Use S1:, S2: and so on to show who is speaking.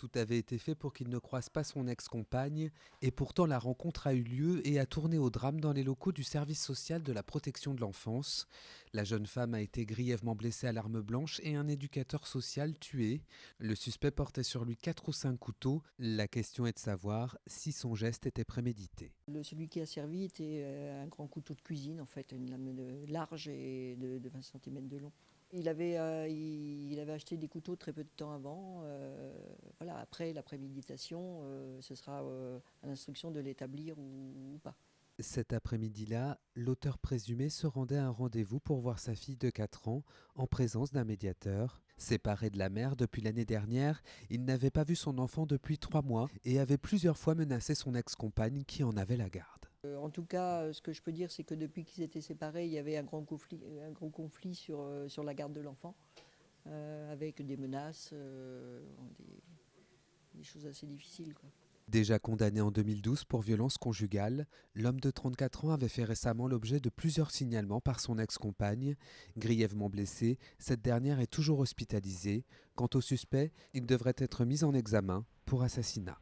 S1: Tout avait été fait pour qu'il ne croise pas son ex-compagne, et pourtant la rencontre a eu lieu et a tourné au drame dans les locaux du service social de la protection de l'enfance. La jeune femme a été grièvement blessée à l'arme blanche et un éducateur social tué. Le suspect portait sur lui 4 ou 5 couteaux. La question est de savoir si son geste était prémédité.
S2: Celui qui a servi était un grand couteau de cuisine, en fait, une lame large et de 20 cm de long. Il avait acheté des couteaux très peu de temps avant. Voilà, après, la préméditation, ce sera à l'instruction de l'établir ou pas.
S1: Cet après-midi-là, l'auteur présumé se rendait à un rendez-vous pour voir sa fille de 4 ans en présence d'un médiateur. Séparé de la mère depuis l'année dernière, il n'avait pas vu son enfant depuis 3 mois et avait plusieurs fois menacé son ex-compagne qui en avait la garde.
S2: En tout cas, ce que je peux dire, c'est que depuis qu'ils étaient séparés, il y avait un gros conflit sur la garde de l'enfant, avec des menaces, des choses assez difficiles, quoi.
S1: Déjà condamné en 2012 pour violence conjugale, l'homme de 34 ans avait fait récemment l'objet de plusieurs signalements par son ex-compagne. Grièvement blessée, cette dernière est toujours hospitalisée. Quant au suspect, il devrait être mis en examen pour assassinat.